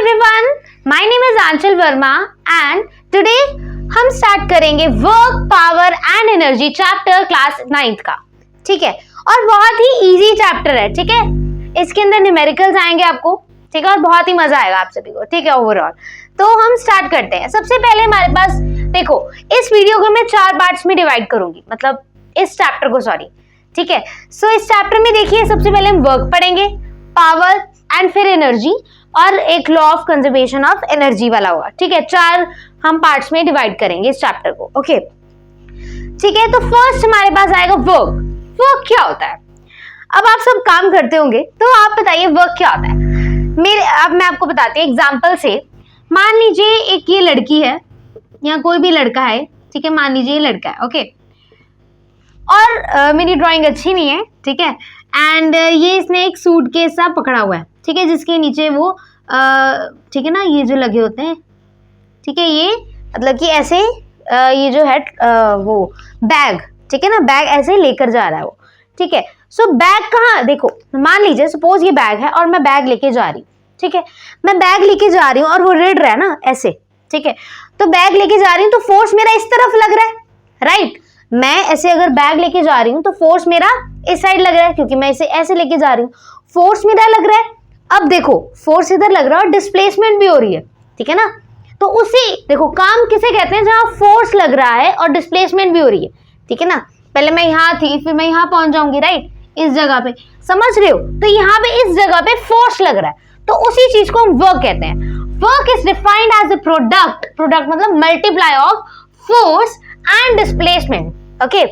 everyone, my name is Aanchal Verma and today हम start करेंगे work power and energy chapter class 9th का। ठीक है, और बहुत ही इजी चैप्टर है। ठीक है, इसके अंदर न्यूमेरिकल्स आएंगे आपको। ठीक है, और बहुत ही मजा आएगा आप सभी को। ठीक है, ओवरऑल तो हम स्टार्ट करते हैं। सबसे पहले हमारे पास देखो, इस वीडियो को मैं 4 पार्ट्स में डिवाइड करूंगी, मतलब इस चैप्टर को, सॉरी। ठीक है, सो इस चैप्टर में देखिए, सबसे पहले हम वर्क पढ़ेंगे, पावर एंड फिर एनर्जी, और एक law of conservation of energy वाला होगा। ठीक है, 4 हम पार्ट्स में डिवाइड करेंगे इस चैप्टर को। ओके, ठीक है, तो फर्स्ट हमारे पास आएगा वर्क। वर्क क्या होता है? अब आप सब काम करते होंगे, तो आप बताइए वर्क क्या होता है। अब मैं आपको बताती हूँ एग्जाम्पल से। मान लीजिए एक ये लड़की है या कोई भी लड़का है। ठीक है, मान लीजिए ये लड़का है। ओके, और मेरी ड्राइंग अच्छी नहीं है। ठीक है, एंड ये इसने एक सूटकेस सा पकड़ा हुआ है। ठीक है, जिसके नीचे वो ठीक है ना, ये जो लगे होते हैं। ठीक है, ये मतलब कि ऐसे ये जो है वो बैग, ठीक है ना, बैग ऐसे लेकर जा रहा है वो। ठीक है, सो बैग कहाँ, देखो मान लीजिए सपोज ये बैग है और मैं बैग लेके जा रही हूँ। ठीक है, मैं बैग लेके जा रही हूँ और वो रेड रहा है ना ऐसे। ठीक है, तो बैग लेके जा रही हूँ तो फोर्स मेरा इस तरफ लग रहा है, राइट। मैं ऐसे अगर बैग लेके जा रही हूँ तो फोर्स मेरा इस साइड लग रहा है, क्योंकि मैं इसे ऐसे लेके जा रही हूँ, फोर्स मेरा लग रहा है। अब देखो, फोर्स इधर लग रहा है और डिस्प्लेसमेंट भी हो रही है। ठीक है ना, तो उसी देखो काम किसे कहते हैं, जहां फोर्स लग रहा है और डिस्प्लेसमेंट भी हो रही है। ठीक है ना, पहले मैं यहाँ थी, फिर मैं यहाँ पहुंच जाऊंगी, राइट, इस जगह पे, समझ रहे हो। तो यहाँ पे इस जगह पे फोर्स लग रहा है, तो उसी चीज को हम वर्क कहते हैं। Work is defined as a product मतलब multiply of force and displacement. Okay,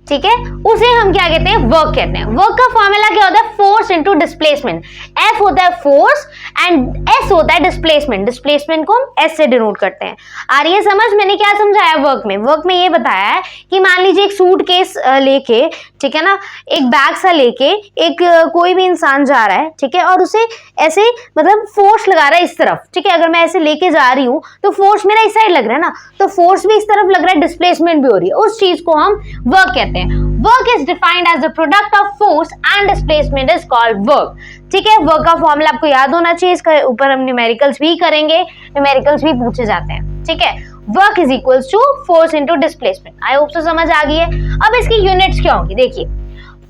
ठीक है, उसे हम क्या कहते हैं, वर्क कहते हैं। वर्क का फॉर्मूला क्या होता है, फोर्स इनटू डिस्प्लेसमेंट। एफ होता है फोर्स एंड एस होता है डिस्प्लेसमेंट। डिस्प्लेसमेंट को हम एस से डिनोट करते हैं। आ रही है समझ? मैंने क्या समझाया वर्क में? वर्क में ये बताया है कि मान लीजिए एक सूटकेस लेके, ठीक है ना, एक बैग सा लेके एक कोई भी इंसान जा रहा है। ठीक है, और उसे ऐसे मतलब फोर्स लगा रहा है इस तरफ। ठीक है, अगर मैं ऐसे लेके जा रही हूँ तो फोर्स मेरा इस साइड लग रहा है ना, तो फोर्स भी इस तरफ लग रहा है, डिस्प्लेसमेंट भी हो रही है, उस चीज को हम वर्क कहते हैं। Work is defined as the product of force and displacement is called work. ठीक है, वर्क का फॉर्मूला आपको याद होना चाहिए। इसके ऊपर हम न्यूमेरिकल्स भी करेंगे, न्यूमेरिकल्स भी पूछे जाते हैं। ठीक है, work is equals to force into displacement. I hope so समझ आ गई है। अब इसकी यूनिट्स क्या होंगी, देखिए,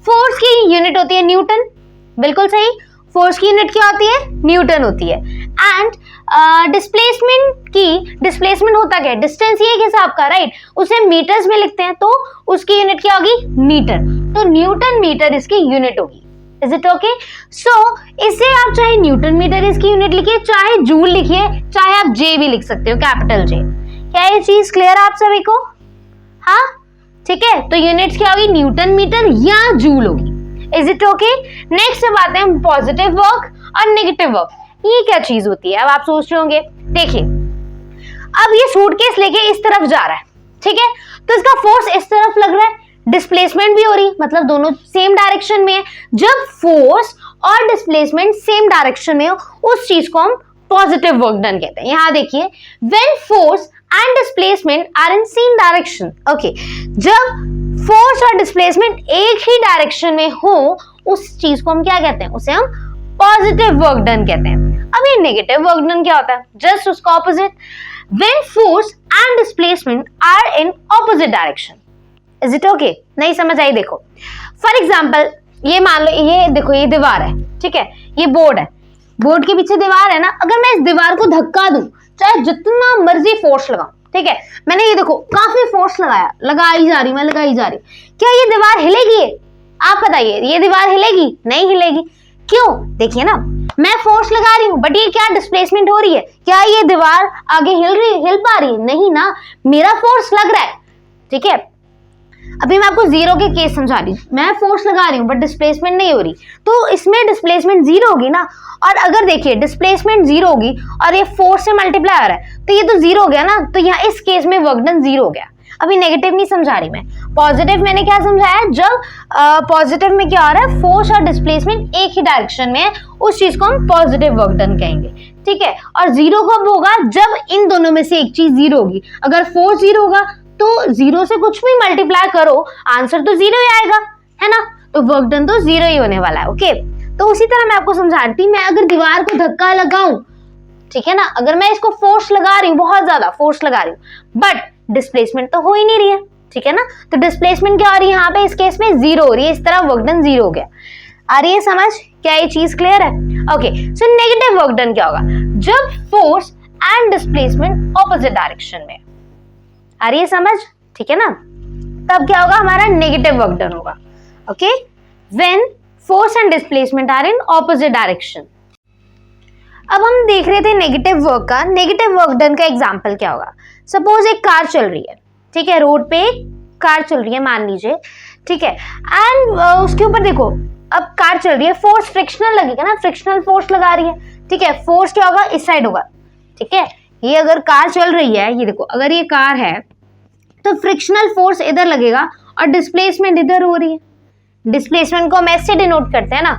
फोर्स की यूनिट होती है न्यूटन, बिल्कुल सही। फोर्स की यूनिट क्या होती है, न्यूटन होती है। एंड डिस्प्लेसमेंट होता क्या है, डिस्टेंस ये हिसाब का, राइट, उसे मीटर्स में लिखते हैं, तो उसकी यूनिट क्या होगी, मीटर। तो न्यूटन मीटर इसकी यूनिट होगी। Is it okay? सो इसे आप चाहे न्यूटन मीटर इसकी यूनिट लिखिए, चाहे जूल लिखिए, चाहे आप जे भी लिख सकते हो, कैपिटल जे। क्या ये चीज क्लियर है आप सभी को? हाँ, ठीक है, तो यूनिट्स क्या होगी, न्यूटन मीटर या जूल होगी। Is it okay? नेक्स्ट अब आते हैं पॉजिटिव वर्क और नेगेटिव वर्क। ये क्या चीज होती है, अब आप सोच रहे होंगे। देखिए, अब ये सूटकेस लेके इस तरफ जा रहा है। ठीक है, तो इसका फोर्स इस तरफ लग रहा है, डिस्प्लेसमेंट भी हो रही है, मतलब दोनों सेम डायरेक्शन में है। जब फोर्स और डिस्प्लेसमेंट सेम डायरेक्शन में हो, उस चीज को हम पॉजिटिव वर्क डन कहते हैं। यहां देखिए, when force and displacement are in same direction. Okay, जब फोर्स और डिस्प्लेसमेंट एक ही डायरेक्शन में हो, उस चीज को हम क्या कहते हैं, उसे हम पॉजिटिव वर्क डन कहते हैं। अब ये नेगेटिव वर्क डन क्या होता है, जस्ट उसका opposite. When force and displacement are in opposite direction. Is it okay? नहीं समझ आई? देखो फॉर एग्जाम्पल, ये मान लो, ये देखो, ये दीवार है। ठीक है, ये बोर्ड है, बोर्ड के पीछे दीवार है ना। अगर मैं इस दीवार को धक्का दूं, चाहे जितना मर्जी फोर्स लगाऊं, ठीक है, मैंने ये देखो काफी फोर्स लगाया, लगाई जा रही, मैं लगाई जा रही, क्या ये दीवार हिलेगी? आप बताइए, ये दीवार हिलेगी? नहीं हिलेगी। क्यों? देखिए ना, मैं फोर्स लगा रही हूँ, बट ये क्या डिस्प्लेसमेंट हो रही है, क्या ये दीवार आगे हिल पा रही है? नहीं ना, मेरा फोर्स लग रहा है। ठीक है, अभी मैं आपको जीरो के केस समझा रही हूँ। मैं फोर्स लगा रही हूँ बट डिस्प्लेसमेंट नहीं हो रही, तो इसमें डिस्प्लेसमेंट जीरो होगी ना। और अगर देखिए डिस्प्लेसमेंट जीरो होगी और ये फोर्स से मल्टीप्लाई हो रहा है, तो ये तो जीरो हो गया ना, तो यहाँ इस केस में वर्क डन जीरो हो गया। अभी नेगेटिव नहीं समझा रही मैं, पॉजिटिव मैंने क्या समझाया, जब पॉजिटिव में क्या हो रहा है, फोर्स और डिस्प्लेसमेंट एक ही डायरेक्शन में है, उस चीज को हम पॉजिटिव वर्क डन कहेंगे। ठीक है, और जीरो कब होगा, जब इन दोनों में से एक चीज जीरो होगी। अगर फोर्स जीरो होगा तो जीरो से कुछ भी मल्टीप्लाई करो, आंसर तो जीरो ही आएगा, है ना, तो वर्क डन तो जीरो ही होने वाला है। ओके, तो उसी तरह मैं आपको समझाती, मैं अगर दीवार को धक्का लगाऊं, ठीक है ना, अगर मैं इसको फोर्स लगा रही हूँ, बहुत ज्यादा फोर्स लगा रही हूँ, बट डिस्प्लेसमेंट तो हो ही नहीं रही है, ठीक है ना, तो डिस्प्लेसमेंट क्या हो रही है यहाँ पे, इस केस में जीरो हो रही है, इस तरह वर्क डन जीरो हो गया। आ रही है समझ? क्या ये चीज क्लियर है? Okay, so negative work done क्या होगा, जब force and displacement opposite direction में। आ रही है समझ? ठीक है ना, तब क्या होगा, हमारा नेगेटिव वर्क डन होगा। Okay, when force and displacement are in opposite direction. अब हम देख रहे थे नेगेटिव वर्क का, नेगेटिव वर्क डन का एग्जांपल क्या होगा। सपोज एक कार चल रही है, ठीक है, रोड पे एक कार चल रही है मान लीजिए, ठीक है, एंड उसके ऊपर देखो, अब कार चल रही है, फोर्स फ्रिक्शनल लगेगा ना, फ्रिक्शनल फोर्स लगा रही है, ठीक है, फोर्स क्या होगा, इस साइड होगा, ठीक है, ये अगर कार चल रही है, ये देखो अगर ये कार है तो फ्रिक्शनल फोर्स इधर लगेगा और डिस्प्लेसमेंट इधर हो रही है, डिस्प्लेसमेंट को हम ऐसे डिनोट करते हैं ना,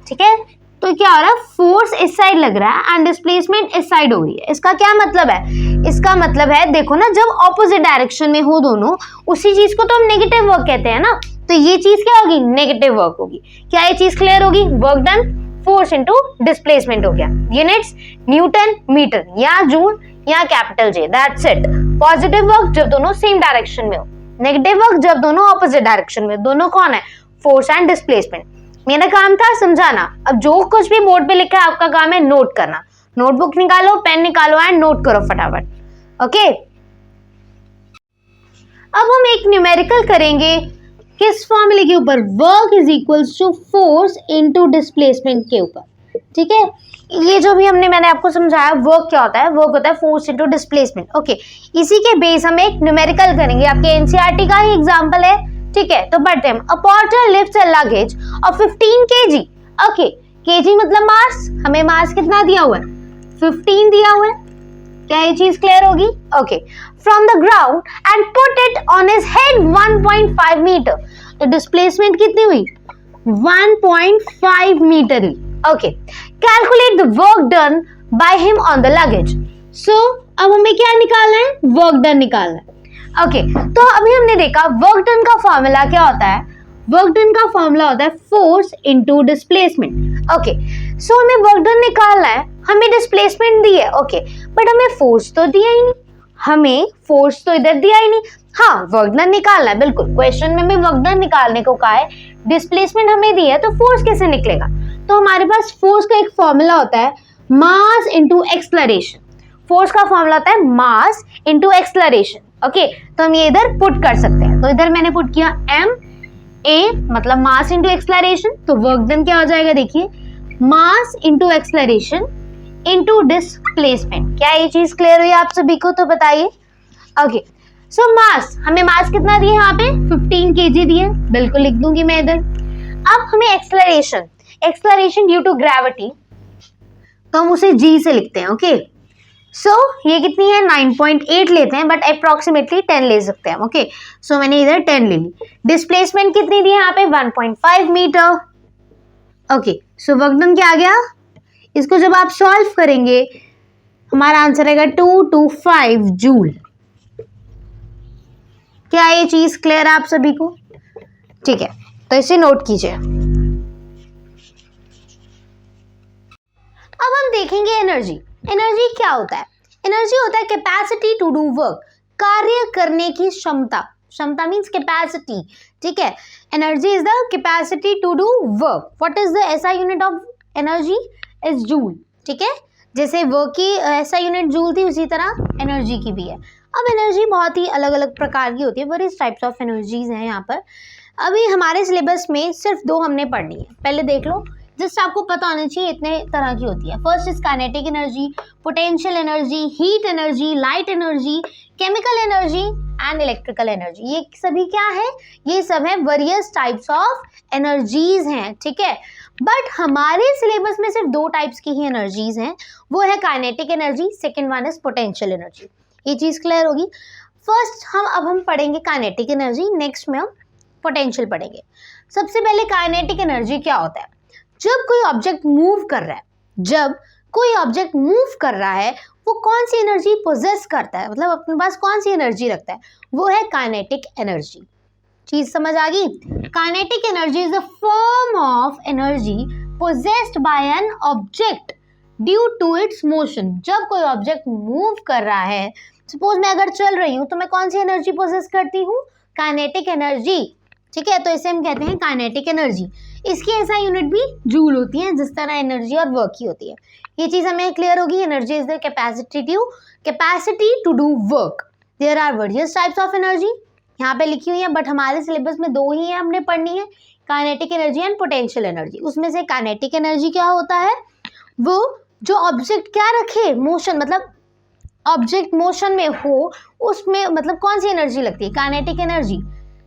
ठीक है, तो क्या हो रहा है, फोर्स इस साइड लग रहा है एंड डिस्प्लेसमेंट इस साइड हो रही है। इसका क्या मतलब है, इसका मतलब है देखो ना, जब ऑपोजिट डायरेक्शन में हो दोनों, उसी चीज को तो हम नेगेटिव वर्क कहते हैं ना, तो ये चीज क्या होगी, नेगेटिव वर्क होगी। क्या ये चीज क्लियर होगी, work done force into displacement हो गया। यूनिट्स न्यूटन मीटर या जूल या capital J, that's it. Positive work जब दोनों सेम डायरेक्शन में हो, नेगेटिव वर्क जब दोनों ऑपोजिट डायरेक्शन में। दोनों कौन है, फोर्स एंड डिस्प्लेसमेंट। मेरा काम था समझाना, अब जो कुछ भी बोर्ड पे लिखा है आपका काम है नोट करना। नोटबुक निकालो, पेन निकालो एंड नोट करो फटाफट। ओके, अब हम एक न्यूमेरिकल करेंगे किस फॉर्मूले के ऊपर, work is equals to force into displacement के ऊपर, ठीक है। ये जो भी मैंने आपको समझाया, वर्क क्या होता है, वर्क होता है फोर्स इनटू डिस्प्लेसमेंट। ओके, इसी के बेस हम एक न्यूमेरिकल करेंगे, आपके एनसीईआरटी का ही एग्जांपल है, ठीक है। तो पढ़ते हैं, a porter lifts a luggage of 15 kg। Okay, KG मतलब मास, हमें मास कितना दिया हुआ है, 15 दिया हुआ है। क्या ये चीज क्लियर होगी? Okay, from the ground and put it on his head 1.5 metre. तो डिस्प्लेसमेंट कितनी हुई, 1.5 मीटर हुई। Okay, calculate the work done by him on the luggage. So अब हमें क्या निकालना है, वर्क डन निकालना है। ओके, तो अभी हमने देखा वर्क डन का फॉर्मूला क्या होता है, वर्क डन का फॉर्मूला होता है फोर्स इनटू डिस्प्लेसमेंट। ओके, सो हमें वर्क डन निकालना है, हमें डिस्प्लेसमेंट दी है, ओके, बट हमें फोर्स तो दिया ही नहीं, हमें फोर्स तो इधर दिया ही नहीं। हाँ, वर्क डन निकालना है, बिल्कुल क्वेश्चन में हमें वर्क डन निकालने को कहा है, डिस्प्लेसमेंट हमें दी है, तो फोर्स कैसे निकलेगा। तो हमारे पास फोर्स का एक फॉर्मूला होता है मास इनटू एक्सलरेशन। फोर्स का फॉर्मूला होता है मास इनटू एक्सलरेशन। ओके, तो हम ये इधर पुट कर सकते हैं, तो इधर मैंने पुट किया एम ए मतलब मास इनटू एक्सलरेशन, तो वर्क डन क्या हो जाएगा, देखिए mass into acceleration into displacement. क्या ये चीज क्लियर हुई आप सभी को, तो बताइए। ओके, सो मास, हमें मास कितना दिया यहाँ पे, 15 kg दिए, बिल्कुल लिख दूंगी मैं इधर। अब हमें acceleration, acceleration due to gravity, तो हम उसे जी से लिखते हैं। ओके, सो ये कितनी है, 9.8 लेते हैं, बट अप्रोक्सीमेटली 10 ले सकते हैं। ओके, सो मैंने इधर 10 ले ली। डिस्प्लेसमेंट कितनी दी है यहाँ पे, 1.5 metre. Okay, so work done क्या आ गया, इसको जब आप सॉल्व करेंगे हमारा आंसर आएगा 225 जूल। क्या ये चीज क्लियर है आप सभी को? ठीक है, तो इसे नोट कीजिए। अब हम देखेंगे एनर्जी। एनर्जी क्या होता है, एनर्जी होता है कैपेसिटी टू डू वर्क, कार्य करने की क्षमता। क्षमता मीन्स कैपेसिटी, ठीक है। Energy is the capacity to do work. What is the SI unit of energy, is joule, ठीक है। जैसे वर्क की एसआई यूनिट जूल थी, उसी तरह एनर्जी की भी है। अब एनर्जी बहुत ही अलग अलग प्रकार की होती है, वेरियस टाइप्स ऑफ एनर्जीज हैं यहाँ पर। अभी हमारे सिलेबस में सिर्फ 2 हमने पढ़नी है, पहले देख लो, जिससे आपको पता होना चाहिए इतने तरह की होती है। First is kinetic energy, potential energy, heat energy, light energy, chemical energy and electrical energy. ये सभी क्या है, ये सब है वेरियस टाइप्स ऑफ एनर्जीज हैं, ठीक है। बट हमारे सिलेबस में सिर्फ 2 टाइप्स की ही एनर्जीज हैं, वो है kinetic energy, second one is potential energy. ये चीज क्लियर होगी। फर्स्ट हम पढ़ेंगे काइनेटिक एनर्जी, नेक्स्ट में हम पोटेंशियल पढ़ेंगे। सबसे पहले काइनेटिक एनर्जी क्या होता है, जब कोई ऑब्जेक्ट मूव कर रहा है, जब कोई ऑब्जेक्ट मूव कर रहा है, वो कौन सी एनर्जी पोजेस करता है, मतलब अपने पास कौन सी एनर्जी रखता है, वो है काइनेटिक एनर्जी। चीज समझ आ गई। Kinetic energy is the form of energy possessed by an object due to its motion. जब कोई ऑब्जेक्ट मूव कर रहा है, सपोज मैं अगर चल रही हूँ तो मैं कौन सी एनर्जी पोजेस करती हूँ? Kinetic energy. ठीक है, तो इसे हम कहते हैं काइनेटिक एनर्जी। इसकी ऐसा यूनिट भी जूल होती है, जिस तरह एनर्जी और वर्क की होती है। ये चीज़ हमें क्लियर होगी। Energy is the capacity to do work. There are various types of energy, यहाँ पे लिखी हुई है, बट हमारे सिलेबस में 2 ही है हमने पढ़नी है, kinetic energy and potential energy. उसमें से काइनेटिक एनर्जी क्या होता है? वो जो ऑब्जेक्ट क्या रखे, मोशन, मतलब ऑब्जेक्ट मोशन में हो, उसमें मतलब कौन सी एनर्जी लगती है? Kinetic energy.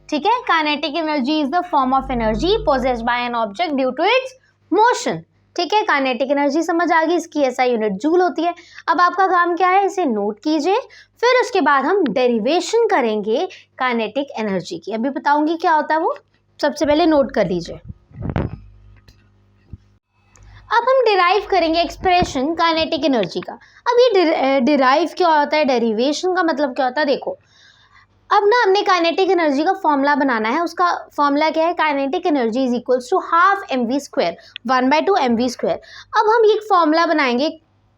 ठीक है, kinetic energy is the form of energy possessed by an object due to its motion. ठीक है, काइनेटिक एनर्जी समझ आ गई, इसकी ऐसा यूनिट जूल होती है। अब आपका काम क्या है? इसे नोट कीजिए, फिर उसके बाद हम डेरिवेशन करेंगे काइनेटिक एनर्जी की। अभी बताऊंगी क्या होता है वो, सबसे पहले नोट कर लीजिए। अब हम डिराइव करेंगे एक्सप्रेशन काइनेटिक एनर्जी का। अब ये डिराइव क्या होता है, डेरिवेशन का मतलब क्या होता है? देखो, अब ना हमने काइनेटिक एनर्जी का फॉर्मूला बनाना है। उसका फॉर्मूला क्या है? Kinetic energy is equals to half mv², 1/2 mv²। अब हम ये फॉर्मूला बनाएंगे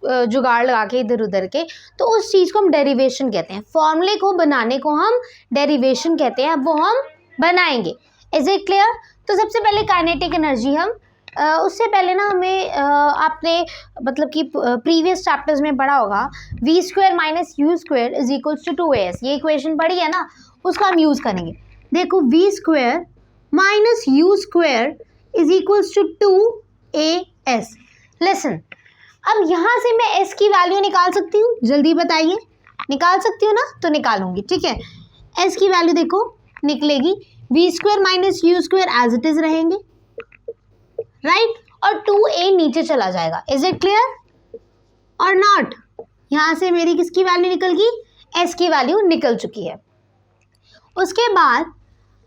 जुगाड़ लगा के इधर उधर के, तो उस चीज़ को हम डेरिवेशन कहते हैं। फॉर्मूले को बनाने को हम डेरिवेशन कहते हैं। अब वो हम बनाएंगे। Is it clear? तो सबसे पहले काइनेटिक एनर्जी हम उससे पहले ना हमें आपने मतलब कि प्रीवियस चैप्टर्स में पढ़ा होगा, v² minus u² is equals to 2as। ये इक्वेशन पढ़ी है ना, उसका हम यूज़ करेंगे। देखो, v² minus u² is equals to 2as। Listen, अब यहाँ से मैं s की वैल्यू निकाल सकती हूँ? जल्दी बताइए, निकाल सकती हूँ ना? तो निकालूंगी। ठीक है, s की वैल्यू देखो निकलेगी, v² minus u² as it is रहेंगे, राइट, और 2a नीचे चला जाएगा। इज इट क्लियर और नॉट? यहाँ से मेरी किसकी वैल्यू निकल गई? s की वैल्यू निकल चुकी है। उसके बाद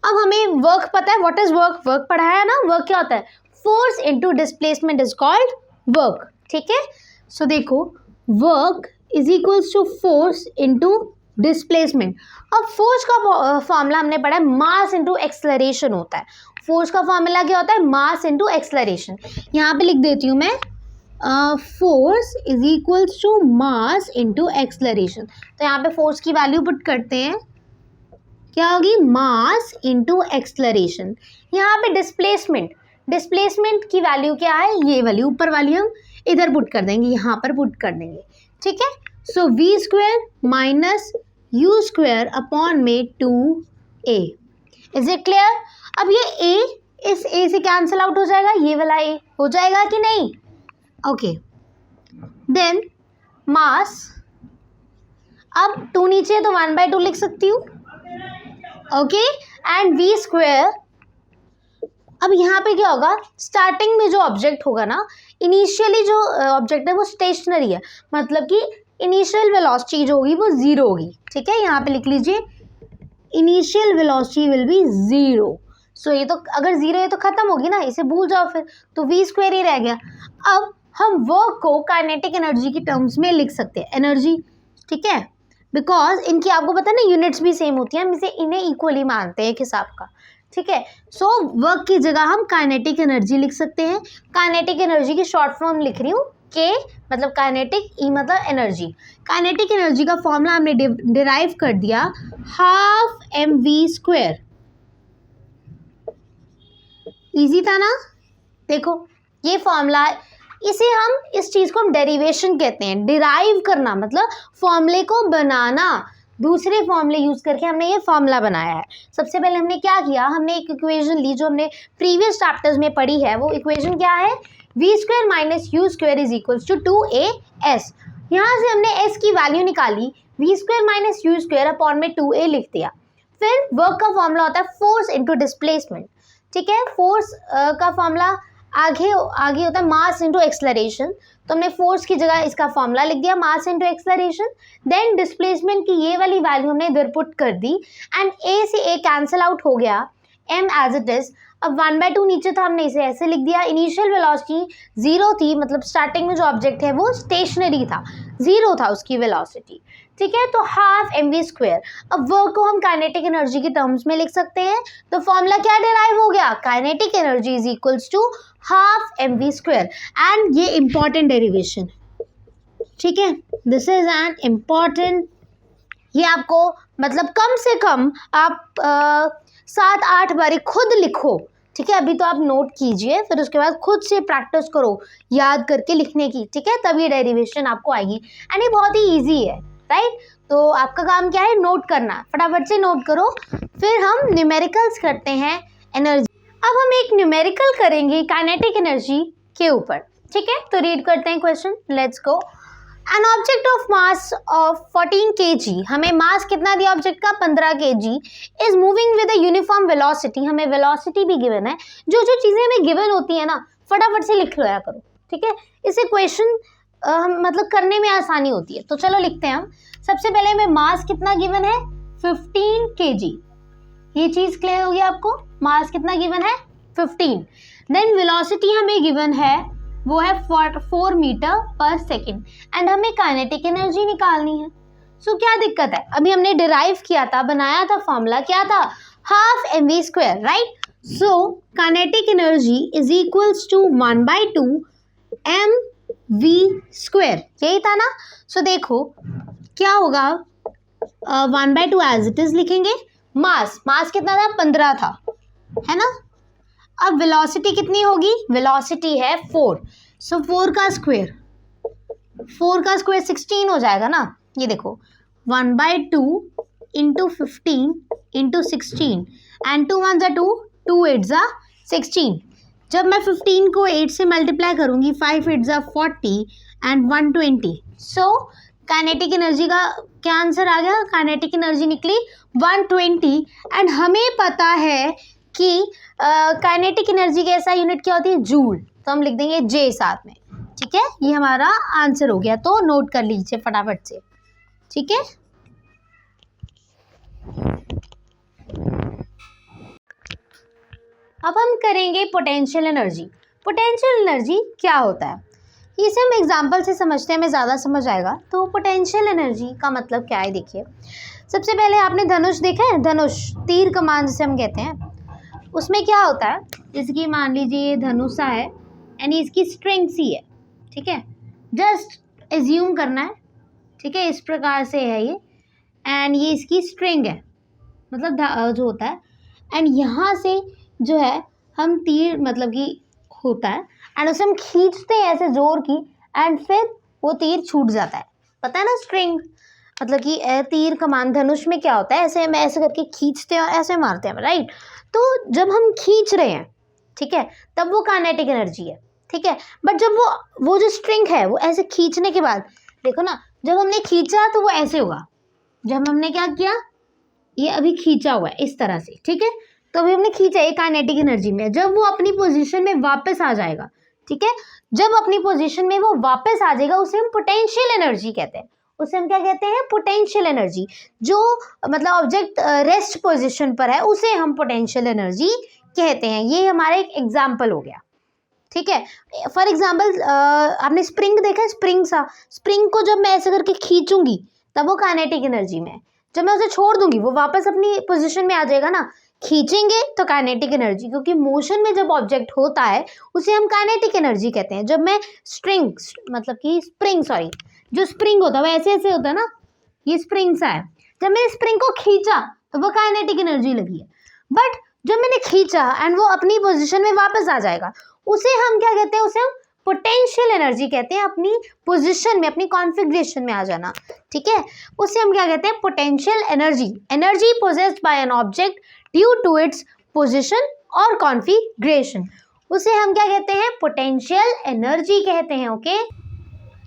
अब हमें वर्क पता है। What is work? वर्क पढ़ाया है ना। वर्क क्या होता है? Force into displacement is called work. ठीक है, सो देखो, work is equals to force into displacement. अब फोर्स का फॉर्मूला हमने पढ़ा है, मास इनटू एक्सेलरेशन होता है। फोर्स का फॉर्मूला क्या होता है? Mass into acceleration. यहाँ पे लिख देती हूँ मैं, force is equals to mass into acceleration. तो यहाँ पे फोर्स की वैल्यू पुट करते हैं, क्या होगी? मास इनटू एक्सेलरेशन। यहाँ पे डिस्प्लेसमेंट की वैल्यू क्या है? ये वाली ऊपर वाली हम इधर पुट कर देंगे, यहाँ पर पुट कर देंगे। ठीक है, सो v² माइनस u² अपॉन में 2a। Is it clear? अब ये a इस a से कैंसिल आउट हो जाएगा, ये वाला a हो जाएगा कि नहीं? ओके, देन मास, अब 2 नीचे है तो 1/2 लिख सकती हूँ। Okay, and v²। अब यहाँ पे क्या होगा? स्टार्टिंग में जो ऑब्जेक्ट होगा ना, इनिशियली जो ऑब्जेक्ट है वो स्टेशनरी है, मतलब कि इनिशियल वेलोसिटी जो होगी वो 0 होगी। ठीक है, यहाँ पे लिख लीजिए, इनिशियल वेलोसिटी विल बी 0। सो ये तो अगर 0 है तो खत्म होगी ना, इसे भूल जाओ फिर, तो v² ही रह गया। अब हम वर्क को काइनेटिक एनर्जी की टर्म्स में लिख सकते हैं, एनर्जी। ठीक है, बिकॉज इनकी आपको पता है ना यूनिट्स भी सेम होती हैं, हम इन्हें इक्वली मानते हैं एक हिसाब का। ठीक है, सो वर्क की जगह हम काइनेटिक एनर्जी लिख सकते हैं। काइनेटिक एनर्जी की शॉर्ट फॉर्म लिख रही हूँ, के मतलब काइनेटिक, ई मतलब एनर्जी। काइनेटिक एनर्जी का फॉर्मूला हमने डिराइव कर दिया, हाफ mv²। इजी था ना? देखो ये फॉर्मूला, इसे हम इस चीज़ को हम डेरिवेशन कहते हैं। डिराइव करना मतलब फॉर्मूले को बनाना, दूसरे फॉर्मूले यूज़ करके हमने ये फॉर्मूला बनाया है। सबसे पहले हमने क्या किया? हमने एक इक्वेशन ली जो हमने प्रीवियस चैप्टर्स में पढ़ी है। वो इक्वेशन क्या है? v² minus u² is equals to 2as। यहाँ से हमने s की वैल्यू निकाली, v² माइनस u² अपॉन में 2a लिख दिया। फिर वर्क का फॉर्मूला होता है फोर्स इनटू डिस्प्लेसमेंट। ठीक है, फोर्स का फॉर्मूला आगे होता है मास इनटू एक्सेलरेशन, तो हमने फोर्स की जगह इसका फॉर्मूला लिख दिया, mass into acceleration. Then displacement की ये वाली वैल्यू हमने इधर पुट कर दी, एंड a से a कैंसिल आउट हो गया, m एज इट इज। अब 1/2 नीचे था, हमने इसे ऐसे लिख दिया। इनिशियल वेलोसिटी 0 थी, मतलब स्टार्टिंग में जो ऑब्जेक्ट है वो स्टेशनरी था, 0 था उसकी वेलोसिटी, ठीक है। तो हाफ mv²। अब वर्क को हम काइनेटिक एनर्जी की टर्म्स में लिख सकते हैं, तो फॉर्मूला क्या डिराइव हो गया, kinetic energy is equals to half mv²। And ये इंपॉर्टेंट डेरिवेशन, ठीक है, दिस इज एन इम्पॉर्टेंट, ये आपको मतलब कम से कम आप 7-8 बारी खुद लिखो, ठीक है। अभी तो आप नोट कीजिए, फिर उसके बाद खुद से प्रैक्टिस करो याद करके लिखने की, ठीक है, तब ये डेरिवेशन आपको आएगी। एंड ये बहुत ही इजी है, राइट। तो आपका काम क्या है, नोट करना, फटाफट से नोट करो। फिर हम न्यूमेरिकल्स करते हैं एनर्जी। अब हम एक न्यूमेरिकल करेंगे काइनेटिक एनर्जी के ऊपर, ठीक है। तो रीड करते हैं question, let's go. An object of mass of 14 kg, हमें मास कितना दिया ऑब्जेक्ट का, 15 kg, is moving with a uniform velocity, हमें वेलोसिटी भी गिवन है। जो जो चीज़ें हमें गिवन होती है ना, फटाफट से लिख लिया करो, ठीक है। इसे क्वेश्चन मतलब करने में आसानी होती है। तो चलो लिखते हैं हम। सबसे पहले हमें मास कितना गिवन है, 15 kg, ये चीज़ क्लियर होगी आपको, मास कितना गिवन है 15। देन वेलोसिटी हमें गिवन है, वो है 4 मीटर पर सेकेंड, एंड हमें काइनेटिक एनर्जी निकालनी है। सो क्या दिक्कत है, अभी हमने डिराइव किया था, बनाया था फॉर्मूला, क्या था, half mv², right. So kinetic energy is equals to 1/2 mv², यही था ना। सो देखो क्या होगा, 1/2 एज इट इज लिखेंगे। मास कितना था, 15 था, है ना। अब वेलोसिटी कितनी होगी, वेलोसिटी है 4, सो 4 का स्क्वायर 16 हो जाएगा ना। ये देखो 1/2 इंटू 15 इंटू 16, एंड 2 1 2, 2 8 16। जब मैं 15 को 8 से मल्टीप्लाई करूंगी, 5 8 40 एंड 120। सो काइनेटिक एनर्जी का क्या आंसर आ गया, काइनेटिक एनर्जी निकली 120। एंड हमें पता है कि काइनेटिक एनर्जी का ऐसा यूनिट क्या होती है, जूल, तो हम लिख देंगे जे साथ में, ठीक है। ये हमारा आंसर हो गया, तो नोट कर लीजिए फटाफट से, ठीक है। अब हम करेंगे पोटेंशियल एनर्जी। पोटेंशियल एनर्जी क्या होता है, इसे हम एग्जाम्पल से समझते हैं, हमें ज़्यादा समझ आएगा। तो पोटेंशियल एनर्जी का मतलब क्या है, देखिए। सबसे पहले आपने धनुष देखा है, धनुष तीर कमान जिसे हम कहते हैं, उसमें क्या होता है, जैसे कि मान लीजिए ये धनुषा है एंड इसकी स्ट्रिंग सी है, ठीक है। जस्ट एज्यूम करना है, ठीक है, इस प्रकार से है ये, एंड ये इसकी स्ट्रिंग है, मतलब जो होता है, एंड यहाँ से जो है हम तीर मतलब कि होता है, एंड उसे हम खींचते हैं ऐसे जोर की, एंड फिर वो तीर छूट जाता है, पता है ना। स्ट्रिंग मतलब कि तीर कमान धनुष में क्या होता है, ऐसे हम ऐसे करके खींचते हैं और ऐसे मारते हैं, राइट। तो जब हम खींच रहे हैं, ठीक है, तब वो काइनेटिक एनर्जी है, ठीक है। बट जब वो जो स्ट्रिंग है वो ऐसे खींचने के बाद, देखो ना, जब हमने खींचा तो वो ऐसे होगा, जब हमने क्या किया, ये अभी खींचा हुआ है इस तरह से, ठीक है। तो अभी हमने खींचा, ये काइनेटिक एनर्जी में। जब वो अपनी पोजीशन में वापस आ जाएगा, ठीक है, जब अपनी पोजीशन में वो वापस आ जाएगा, उसे हम पोटेंशियल एनर्जी कहते हैं। उसे हम क्या कहते हैं, पोटेंशियल एनर्जी। जो मतलब ऑब्जेक्ट रेस्ट पोजीशन पर है, उसे हम पोटेंशियल एनर्जी कहते हैं। ये हमारा एक एग्जाम्पल हो गया, ठीक है। फॉर एग्जाम्पल आपने स्प्रिंग देखा है, स्प्रिंग को जब मैं ऐसे करके खींचूंगी तब वो काइनेटिक एनर्जी में है। जब मैं उसे छोड़ दूंगी वो वापस अपनी पोजीशन में आ जाएगा ना। खींचेंगे तो काइनेटिक एनर्जी, क्योंकि मोशन में जब ऑब्जेक्ट होता है उसे हम काइनेटिक एनर्जी कहते हैं। जब मैं स्प्रिंग जो स्प्रिंग होता है वो ऐसे ऐसे होता है ना, ये स्प्रिंग सा है, जब मैंने स्प्रिंग को खींचा तो वो काइनेटिक एनर्जी लगी है। बट जब मैंने खींचा एंड वो अपनी पोजीशन में वापस आ जाएगा, उसे हम क्या कहते हैं, उसे हम पोटेंशियल एनर्जी कहते हैं। अपनी पोजीशन में, अपनी कॉन्फ़िगरेशन में आ जाना, ठीक है, उसे हम क्या कहते हैं, potential energy. Energy possessed by an object due to its position और कॉन्फ़िगरेशन, उसे हम क्या कहते हैं, पोटेंशियल एनर्जी कहते हैं। ओके,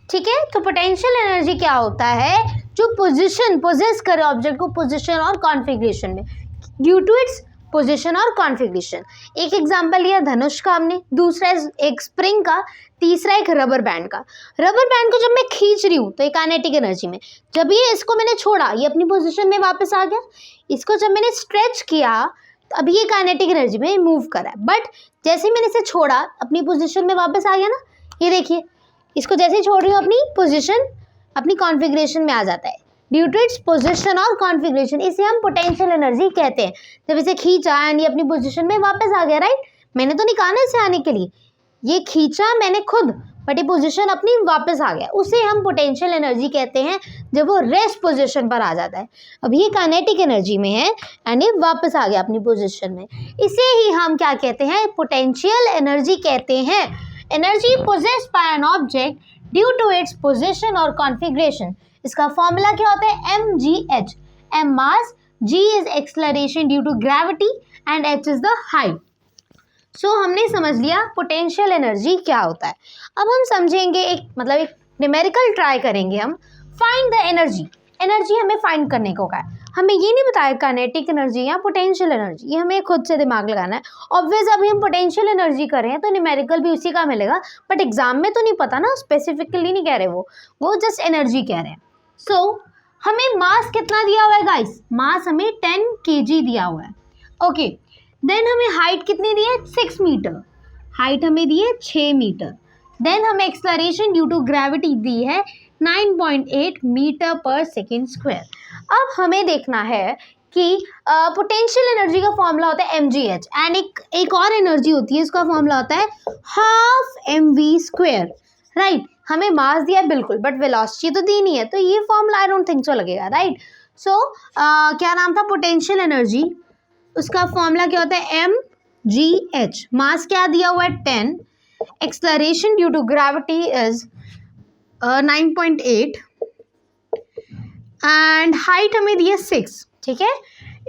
ठीक है। तो पोटेंशियल एनर्जी क्या होता है, जो पोजीशन पोजेस करे ऑब्जेक्ट को पोजीशन और कॉन्फ़िगरेशन में, ड्यू टू इट्स पोजीशन और कॉन्फ़िगरेशन। एक एग्जांपल लिया धनुष का हमने, दूसरा एक स्प्रिंग का, तीसरा एक रबर बैंड का। रबर बैंड को जब मैं खींच रही हूँ तो एक काइनेटिक एनर्जी में, जब ये इसको मैंने छोड़ा ये अपनी पोजीशन में वापस आ गया। इसको जब मैंने स्ट्रेच किया तो अभी ये काइनेटिक एनर्जी में मूव कर रहा है, बट जैसे ही मैंने इसे छोड़ा अपनी पोजीशन में वापस आ गया ना, ये देखिए इसको जैसे ही छोड़ रही हूँ अपनी पोजीशन, अपनी कॉन्फ़िगरेशन में आ जाता है ड्यू टू इट्स पोजीशन और कॉन्फ़िगरेशन। इसे हम पोटेंशियल एनर्जी कहते हैं। जब इसे खींचा एंड ये अपनी पोजीशन में वापस आ गया, राइट, मैंने तो निकाला इसे आने के लिए, ये खींचा मैंने खुद, बट ये पोजीशन अपनी वापस आ गया, उसे हम पोटेंशियल एनर्जी कहते हैं जब वो रेस्ट पोजीशन पर आ जाता है। अब ये काइनेटिक एनर्जी में है एंड ये वापस आ गया अपनी पोजीशन में, इसे ही हम क्या कहते हैं, पोटेंशियल एनर्जी कहते हैं। Energy possessed by an object due to its position और कॉन्फ़िगरेशन, इसका फॉर्मूला क्या होता है, mgh, m mass, g is acceleration due to gravity and h is the height. So हमने समझ लिया पोटेंशियल एनर्जी क्या होता है। अब हम समझेंगे एक न्यूमेरिकल ट्राई करेंगे हम, फाइंड द एनर्जी। एनर्जी हमें फाइंड करने को कहा है, हमें ये नहीं बताया काइनेटिक एनर्जी या पोटेंशियल एनर्जी, ये हमें खुद से दिमाग लगाना है। ऑब्वियस अभी हम पोटेंशियल एनर्जी कर रहे हैं तो न्यूमेरिकल भी उसी का मिलेगा, बट एग्जाम में तो नहीं पता ना, स्पेसिफिकली नहीं कह रहे वो जस्ट एनर्जी कह रहे हैं। सो हमें मास कितना दिया हुआ है गाइस, मास हमें 10 kg दिया हुआ है, ओके। देन हमें हाइट कितनी दी है, 6 मीटर, हाइट हमें दी है 6 मीटर। देन हमें एक्सेलरेशन ड्यू टू ग्रेविटी दी है 9.8 मीटर पर सेकेंड स्क्वायर। अब हमें देखना है कि पोटेंशियल एनर्जी का फॉर्मूला होता है mgh एंड एक और एनर्जी होती है, इसका फॉर्मूला होता है हाफ mv², राइट। हमें मास दिया है बिल्कुल, बट वेलोसिटी तो दी नहीं है, तो ये formula I don't think so लगेगा, राइट। सो क्या नाम था पोटेंशियल एनर्जी, उसका फॉर्मूला क्या होता है mgh, मास क्या दिया हुआ है 10, acceleration due to gravity is 9.8 and height हमें दी है 6, ठीक है।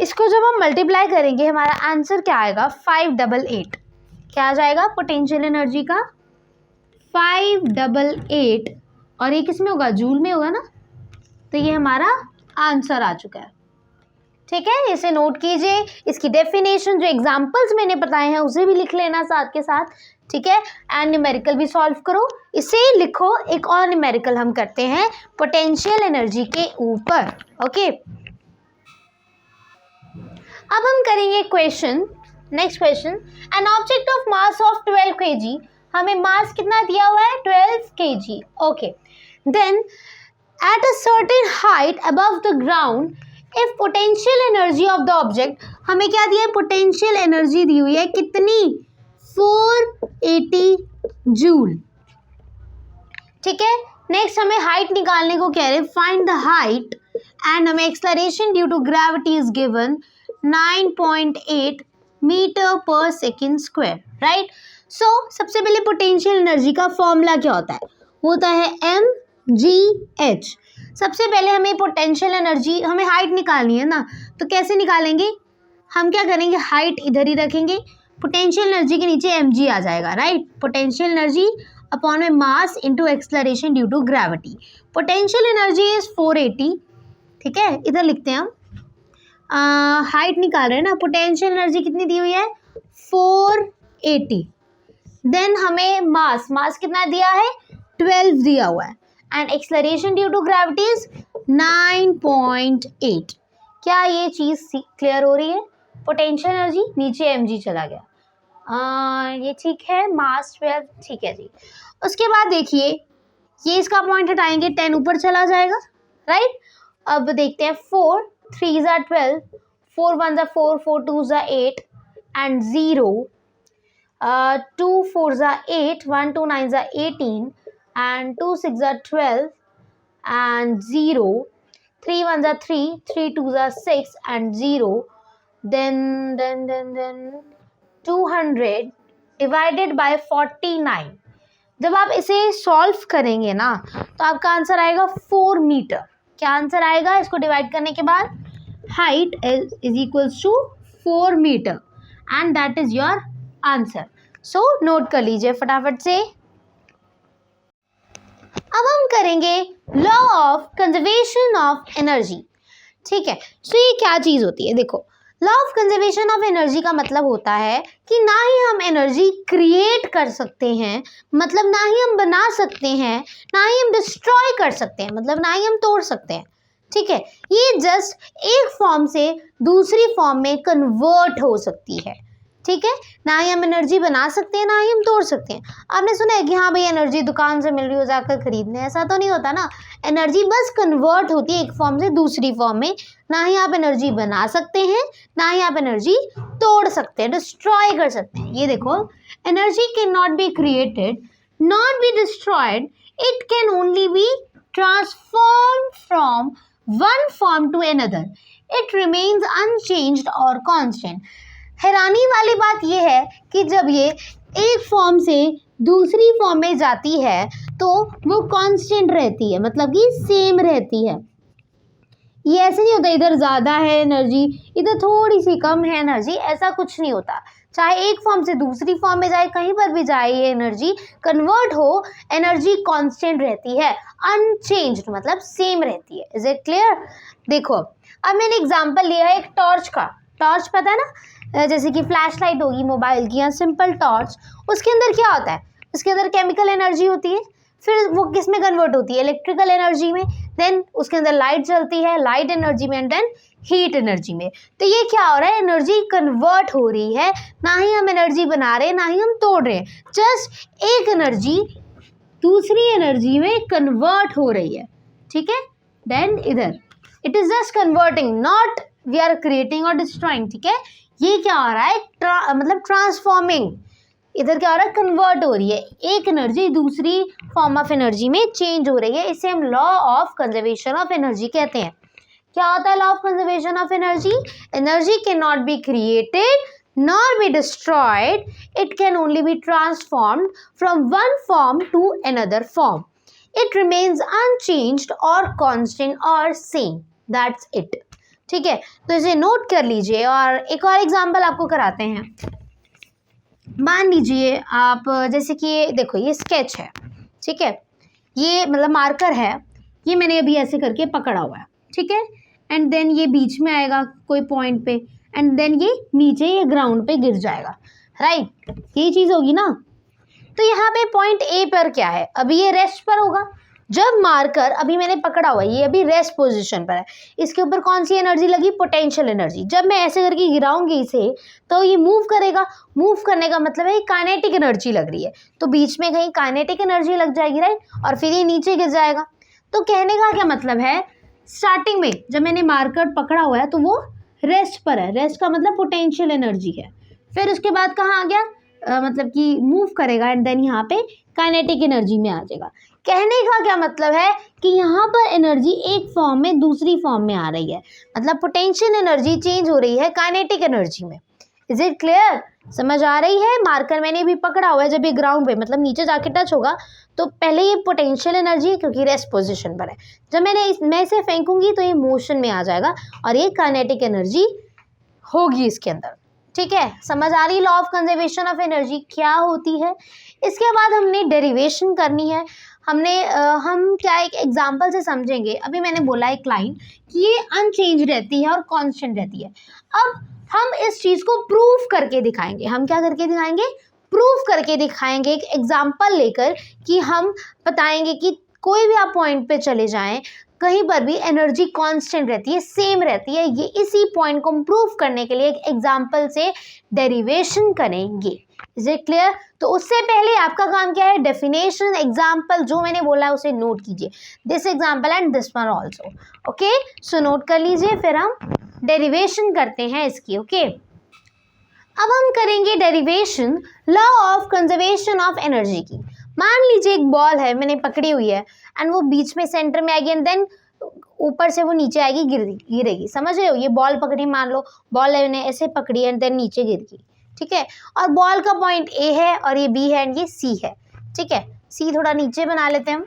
इसको जब हम मल्टीप्लाई करेंगे हमारा आंसर क्या आएगा, 588। क्या आ जाएगा पोटेंशियल एनर्जी का 588, और ये किस में होगा, जूल में होगा ना, तो ये हमारा आंसर आ चुका है, ठीक है। इसे नोट कीजिए, इसकी डेफिनेशन जो एग्जांपल्स मैंने बताए हैं उसे भी लिख लेना साथ के साथ, ठीक है। एंड न्यूमेरिकल भी सॉल्व करो, इसे लिखो। एक और न्यूमेरिकल हम करते हैं पोटेंशियल एनर्जी के ऊपर, ओके। अब हम करेंगे question, next question, an object of mass of 12 kg, हमें मास कितना दिया हुआ है 12 kg, okay. Then at a certain height above the ground if potential energy of the object, हमें क्या दिया है, पोटेंशियल एनर्जी दी हुई है कितनी, 480 जूल, ठीक है। नेक्स्ट हमें हाइट निकालने को कह रहे हैं, फाइंड द हाइट, एंड हमें acceleration due to gravity is given 9.8 metre पर सेकेंड स्क्वायर, राइट। सो सबसे पहले पोटेंशियल एनर्जी का फॉर्मूला क्या होता है, होता है mgh। सबसे पहले हमें पोटेंशियल एनर्जी, हमें हाइट निकालनी है ना, तो कैसे निकालेंगे, हम क्या करेंगे, हाइट इधर ही रखेंगे, पोटेंशियल एनर्जी के नीचे mg आ जाएगा, राइट। पोटेंशियल एनर्जी अपॉन में mass into acceleration due to gravity. Potential energy is 480, ठीक है, इधर लिखते हैं हम, हाइट निकाल रहे हैं ना, पोटेंशियल एनर्जी कितनी दी हुई है 480। देन हमें मास कितना दिया है 12 दिया हुआ है, and acceleration due to gravity is 9.8। क्या ये चीज़ क्लियर हो रही है, पोटेंशियल एनर्जी नीचे mg चला गया, ये ठीक है, मास 12, ठीक है जी। उसके बाद देखिए ये इसका पॉइंट हटाएंगे, 10 ऊपर चला जाएगा, राइट। अब देखते हैं 4 3 ज़ा 12, 4 1 ज़ा 4, 4 2 ज़ा 8 एंड 0, 2 4 ज़ा 8, 1 2 9 ज़ा 18 and 2 6 ज़ा 12 and 0, 3 1 ज़ा 3, 3 2 ज़ा 6 and 0, then 200 divided by 49। जब आप इसे सॉल्व करेंगे ना तो आपका आंसर आएगा 4 मीटर। क्या आंसर आएगा इसको डिवाइड करने के बाद, height is equals to 4 metre and that is your answer. So note कर लीजिए फटाफट से। अब हम करेंगे law of conservation of energy, ठीक है। सो ये क्या चीज़ होती है, देखो law of conservation of energy का मतलब होता है कि ना ही हम एनर्जी क्रिएट कर सकते हैं, मतलब ना ही हम बना सकते हैं, ना ही हम डिस्ट्रॉय कर सकते हैं, मतलब ना ही हम तोड़ सकते हैं, ठीक है, ये जस्ट एक फॉर्म से दूसरी फॉर्म में कन्वर्ट हो सकती है। ठीक है, ना ही हम एनर्जी बना सकते हैं ना ही हम तोड़ सकते हैं। आपने सुना है कि हाँ भाई एनर्जी दुकान से मिल रही हो जाकर खरीदने, ऐसा तो नहीं होता ना। एनर्जी बस कन्वर्ट होती है एक फॉर्म से दूसरी फॉर्म में। ना ही आप एनर्जी बना सकते हैं ना ही आप एनर्जी तोड़ सकते हैं, डिस्ट्रॉय कर सकते हैं। ये देखो, energy can not be created not be destroyed, it can only be transform from one form to another, it remains unchanged और कॉन्स्टेंट। हैरानी वाली बात यह है कि जब ये एक फॉर्म से दूसरी फॉर्म में जाती है तो वो कांस्टेंट रहती है, मतलब कि सेम रहती है। ये ऐसे नहीं होता इधर ज़्यादा है एनर्जी इधर थोड़ी सी कम है एनर्जी, ऐसा कुछ नहीं होता। चाहे एक फॉर्म से दूसरी फॉर्म में जाए, कहीं पर भी जाए, ये एनर्जी कन्वर्ट हो, एनर्जी कांस्टेंट रहती है, अनचेंज्ड मतलब सेम रहती है। Is it clear? देखो अब मैंने एग्जांपल लिया है एक टॉर्च का। टॉर्च पता है ना, जैसे कि फ्लैश लाइट होगी मोबाइल की या सिंपल टॉर्च, उसके अंदर क्या होता है? उसके अंदर केमिकल एनर्जी होती है, फिर वो किस में कन्वर्ट होती है? इलेक्ट्रिकल एनर्जी में। देन उसके अंदर लाइट जलती है, लाइट एनर्जी में, एंड देन हीट एनर्जी में। तो ये क्या हो रहा है? एनर्जी कन्वर्ट हो रही है, ना ही हम एनर्जी बना रहे हैं ना ही हम तोड़ रहे हैं, जस्ट एक एनर्जी दूसरी एनर्जी में कन्वर्ट हो रही है। ठीक है, देन इधर it is just converting, not we are creating और डिस्ट्रॉइंग। ठीक है, ये क्या हो रहा है? मतलब ट्रांसफॉर्मिंग। इधर क्या हो रहा है? कन्वर्ट हो रही है, एक एनर्जी दूसरी फॉर्म ऑफ एनर्जी में चेंज हो रही है। इसे हम law of conservation of energy कहते हैं। क्या होता है law of conservation of energy? Energy can not be created nor be destroyed, it can only be transformed from one form to another form, it remains unchanged और constant और same, that's it. ठीक है, तो इसे note कर लीजिए और एक और एग्जांपल आपको कराते हैं। मान लीजिए आप, जैसे कि देखो ये स्केच है, ठीक है, ये मतलब मार्कर है, ये मैंने अभी ऐसे करके पकड़ा हुआ है, ठीक है, एंड देन ये बीच में आएगा कोई पॉइंट पे, एंड देन ये नीचे ये ग्राउंड पे गिर जाएगा, राइट? ये चीज़ होगी ना। तो यहाँ पे पॉइंट ए पर क्या है? अभी ये रेस्ट पर होगा। जब मार्कर अभी मैंने पकड़ा हुआ है, ये अभी रेस्ट पोजीशन पर है, इसके ऊपर कौन सी एनर्जी लगी? Potential energy. जब मैं ऐसे करके गिराऊंगी इसे तो ये मूव करेगा। मूव करने का मतलब है काइनेटिक एनर्जी लग रही है, तो बीच में कहीं काइनेटिक एनर्जी लग जाएगी, राइट? और फिर ये नीचे गिर जाएगा। तो कहने का क्या मतलब है, स्टार्टिंग में जब मैंने मार्कर पकड़ा हुआ है तो वो रेस्ट पर है, रेस्ट का मतलब पोटेंशियल एनर्जी है। फिर उसके बाद कहाँ आ गया? मतलब कि मूव करेगा एंड देन यहाँ पे काइनेटिक एनर्जी में आ जाएगा। कहने का क्या मतलब है कि यहाँ पर एनर्जी एक फॉर्म में दूसरी फॉर्म में आ रही है, मतलब पोटेंशियल एनर्जी चेंज हो रही है काइनेटिक एनर्जी में। Is it clear? समझ आ रही है? मार्कर मैंने भी पकड़ा हुआ है, जब ये ग्राउंड पे मतलब नीचे जाके टच होगा तो पहले ये पोटेंशियल एनर्जी है क्योंकि रेस्ट पोजीशन पर है, जब मैं इसे फेंकूंगी तो ये मोशन में आ जाएगा और ये काइनेटिक एनर्जी होगी इसके अंदर। ठीक है, समझ आ रही law of conservation of energy क्या होती है? इसके बाद हमने डेरिवेशन करनी है। हम क्या एक एग्जांपल से समझेंगे। अभी मैंने बोला एक लाइन कि ये अनचेंज रहती है और कांस्टेंट रहती है। अब हम इस चीज़ को प्रूफ करके दिखाएंगे। हम क्या करके दिखाएंगे? प्रूफ करके दिखाएंगे एक एग्जांपल लेकर, कि हम बताएंगे कि कोई भी आप पॉइंट पे चले जाएं, कहीं पर भी एनर्जी कांस्टेंट रहती है, सेम रहती है। ये इसी पॉइंट को प्रूफ करने के लिए एक एग्जांपल से डेरिवेशन करेंगे। Is it clear? तो उससे पहले आपका काम क्या है? डेफिनेशन, एग्जांपल जो मैंने बोला है उसे नोट कीजिए, this example and this one also. Okay, so note कर लीजिए, फिर हम डेरिवेशन करते हैं इसकी। ओके, अब हम करेंगे derivation law of conservation of energy की। मान लीजिए एक बॉल है, मैंने पकड़ी हुई है एंड वो बीच में सेंटर में आएगी एंड देन ऊपर से वो नीचे आएगी, गिरेगी। समझ रहे हो? ये बॉल पकड़ी, मान लो बॉल मैंने ऐसे पकड़ी एंड देन नीचे गिर गई, ठीक है, और बॉल का पॉइंट ए है और ये बी है एंड ये सी है। ठीक है, सी थोड़ा नीचे बना लेते हैं हम।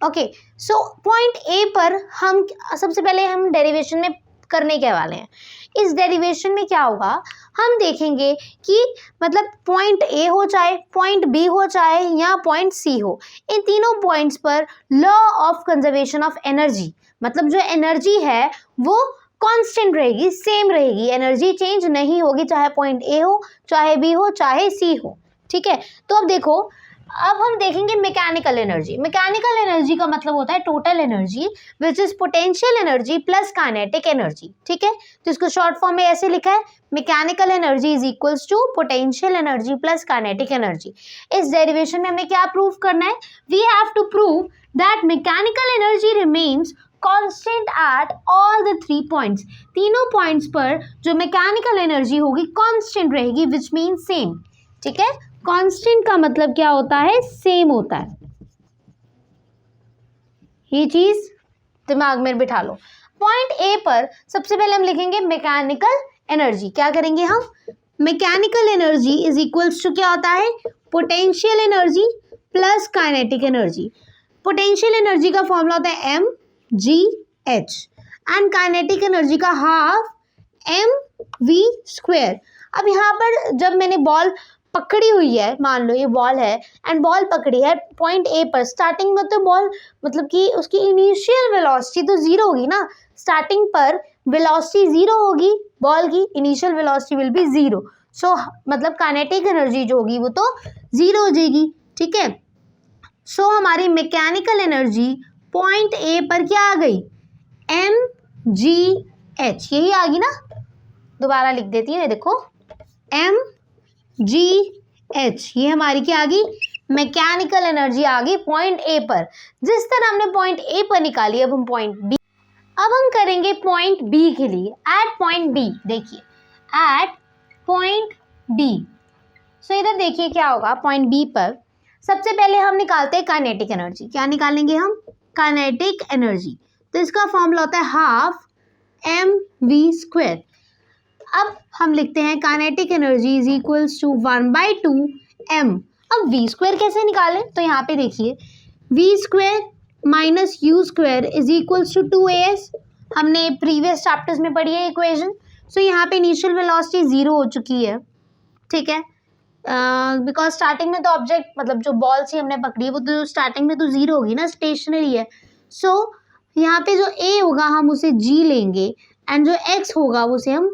ओके, सो पॉइंट ए पर हम सबसे पहले हम डेरिवेशन में करने के वाले हैं। इस डेरिवेशन में क्या होगा, हम देखेंगे कि मतलब पॉइंट ए हो, चाहे पॉइंट बी हो, चाहे या पॉइंट सी हो, इन तीनों पॉइंट्स पर law of conservation of energy, मतलब जो एनर्जी है वो कांस्टेंट रहेगी, सेम रहेगी, एनर्जी चेंज नहीं होगी, चाहे पॉइंट ए हो, चाहे बी हो, चाहे सी हो। ठीक है, तो अब देखो अब हम देखेंगे मैकेनिकल एनर्जी। मैकेनिकल एनर्जी का मतलब होता है total energy which is potential energy plus kinetic energy, ठीक है। तो इसको शॉर्ट फॉर्म में ऐसे लिखा है, mechanical energy is equals to potential energy plus kinetic energy. इस डेरिवेशन में हमें क्या प्रूव करना है? We have to prove that mechanical energy remains constant at all the 3 points. तीनों पॉइंट्स पर जो मैकेनिकल एनर्जी होगी कांस्टेंट रहेगी, विच मीन्स सेम, ठीक है। कांस्टेंट का मतलब क्या होता है? सेम होता है। ये चीज दिमाग में बिठा लो। पॉइंट ए पर सबसे पहले हम लिखेंगे मैकेनिकल एनर्जी। क्या करेंगे हम? Mechanical energy is equals to क्या होता है? Potential energy plus kinetic energy. Potential energy का फॉर्मूला होता है M G H and kinetic energy का हाफ एम वी स्क्वायर। अब यहाँ पर जब मैंने बॉल पकड़ी हुई है, मान लो ये बॉल है एंड बॉल पकड़ी है पॉइंट ए पर, स्टार्टिंग में तो बॉल मतलब कि उसकी इनिशियल वेलोसिटी तो जीरो होगी ना, स्टार्टिंग पर वेलोसिटी जीरो होगी, बॉल की initial velocity will be zero, so मतलब काइनेटिक एनर्जी जो होगी वो तो जीरो हो जाएगी, ठीक है। सो हमारी मैकेनिकल एनर्जी पॉइंट ए पर क्या आ गई? एम जी एच, यही आ गई ना। दोबारा लिख देती हूँ, ये देखो एम जी एच, ये हमारी क्या आ गई? मैकेनिकल एनर्जी आ गई पॉइंट ए पर। जिस तरह हमने पॉइंट ए पर निकाली, अब हम पॉइंट बी, अब हम करेंगे पॉइंट बी के लिए। एट पॉइंट बी, देखिए एट पॉइंट बी, सो इधर देखिए क्या होगा। पॉइंट बी पर सबसे पहले हम निकालते हैं काइनेटिक एनर्जी। क्या निकालेंगे हम? Kinetic energy. तो इसका फॉर्मूला होता है हाफ एम वी स्क्वायर। अब हम लिखते हैं kinetic energy is equals to 1/2 m। अब वी स्क्वायर कैसे निकालें? तो यहाँ पे देखिए V square minus U square is equals to 2as। हमने प्रीवियस चैप्टर्स में पढ़ी है इक्वेशन। सो यहाँ पे इनिशियल वेलोसिटी जीरो हो चुकी है, ठीक है, बिकॉज स्टार्टिंग में तो ऑब्जेक्ट मतलब जो बॉल से हमने पकड़ी है वो तो स्टार्टिंग में तो जीरो होगी ना, स्टेशनरी है। सो यहाँ पे जो a होगा हम उसे g लेंगे एंड जो x होगा उसे हम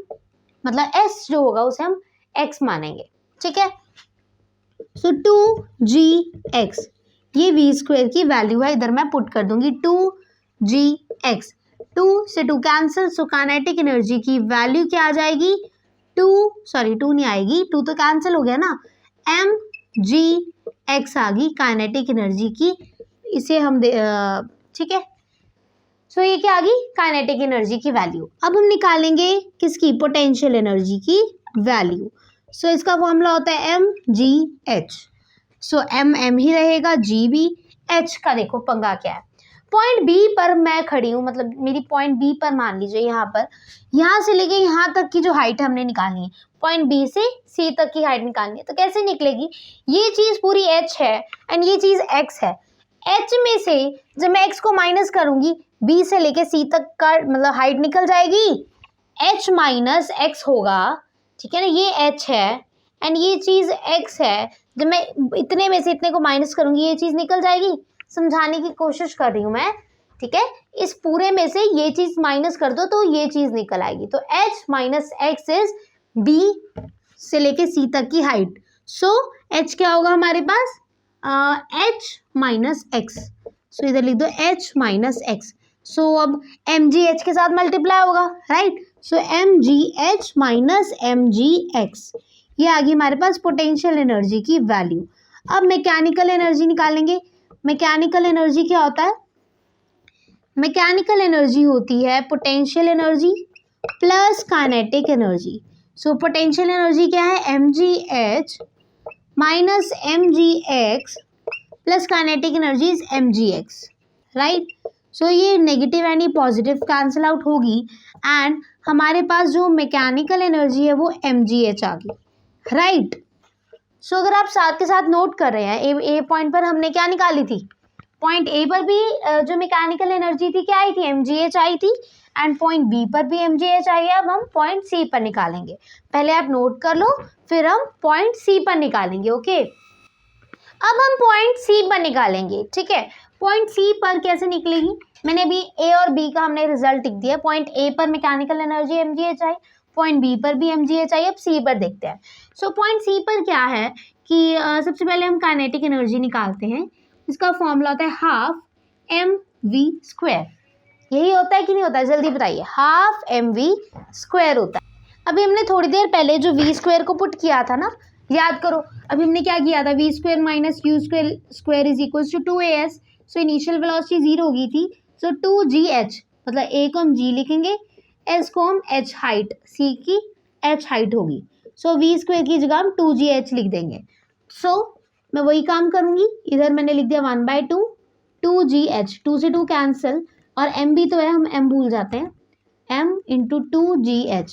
मतलब s जो होगा उसे हम x मानेंगे, ठीक है। सो 2gx, ये v स्क्वायर की वैल्यू है, इधर मैं पुट कर दूंगी 2gx। 2 से 2 कैंसिल, सो काइनेटिक एनर्जी की वैल्यू क्या आ जाएगी? 2 नहीं आएगी, 2 तो कैंसिल हो गया ना, mgx आ गई काइनेटिक एनर्जी की। इसे हम ठीक है, सो ये क्या आ गई? काइनेटिक एनर्जी की वैल्यू। अब हम निकालेंगे किसकी? पोटेंशियल एनर्जी की वैल्यू। सो इसका फॉर्मूला होता है एम जी एच। सो एम एम ही रहेगा, जी भी, एच का देखो पंगा क्या है। पॉइंट बी पर मैं खड़ी हूँ, मतलब मेरी पॉइंट बी पर मान लीजिए यहाँ से लेके यहाँ तक की जो हाइट हमने निकालनी है, पॉइंट बी से सी तक की हाइट निकालनी है। तो कैसे निकलेगी? ये चीज़ पूरी एच है एंड ये चीज़ एक्स है। एच में से जब मैं एक्स को माइनस करूंगी, बी से लेके सी तक का मतलब हाइट निकल जाएगी, एच माइनस एक्स होगा, ठीक है ना। ये एच है एंड ये चीज़ एक्स है। जब मैं इतने में से इतने को माइनस करूंगी ये चीज़ निकल जाएगी। समझाने की कोशिश कर रही हूँ मैं, ठीक है। इस पूरे में से ये चीज़ माइनस कर दो तो ये चीज़ निकल आएगी। तो H minus X is B से लेके सी तक की हाइट। सो एच क्या होगा हमारे पास? H minus X. सो इधर लिख दो एच माइनस एक्स। सो अब एम जी एच के साथ मल्टीप्लाई होगा, right. So M G H minus M G X, ये आ गई हमारे पास पोटेंशियल एनर्जी की वैल्यू। अब मैकेनिकल एनर्जी निकालेंगे। मैकेनिकल एनर्जी क्या होता है? मैकेनिकल एनर्जी होती है potential energy plus kinetic energy. So potential energy क्या है? M G H minus M G X plus kinetic energy is M G X, right. So ये नेगेटिव एंड ये पॉजिटिव कैंसिल आउट होगी and हमारे पास जो mechanical energy है वो M G H आ गई, राइट। सो अगर आप साथ के साथ नोट कर रहे हैं, ए पॉइंट पर हमने क्या निकाली थी? पॉइंट ए पर भी जो मैकेनिकल एनर्जी थी क्या आई थी? एम जी एच आई थी एंड पॉइंट बी पर भी एम जी एच आई है। अब हम पॉइंट सी पर निकालेंगे। पहले आप नोट कर लो, फिर हम पॉइंट सी पर निकालेंगे, ओके। अब हम पॉइंट सी पर निकालेंगे, ठीक है। पॉइंट सी पर कैसे निकलेगी? मैंने अभी ए और बी का हमने रिजल्ट लिख दिया। पॉइंट ए पर mechanical energy M G H आई, पॉइंट बी पर भी एम जी एच आई। अब सी पर देखते हैं। सो पॉइंट सी पर क्या है कि सबसे पहले हम काइनेटिक एनर्जी निकालते हैं। इसका फॉर्मूला होता है हाफ mv²। यही होता है कि नहीं होता है, जल्दी बताइए। हाफ mv² होता है। अभी हमने थोड़ी देर पहले जो v² को पुट किया था ना, याद करो। अभी हमने क्या किया था, v² minus u² is equal to 2as। So initial velocity 0 होगी थी, सो 2gh, मतलब a को हम g लिखेंगे, s को हम h हाइट, c की h हाइट होगी। सो v² की जगह हम 2gh लिख देंगे। सो मैं वही काम करूंगी, इधर मैंने लिख दिया 1/2 2gh, 2 से 2 कैंसिल, और m भी तो है, हम m भूल जाते हैं, m इंटू 2gh,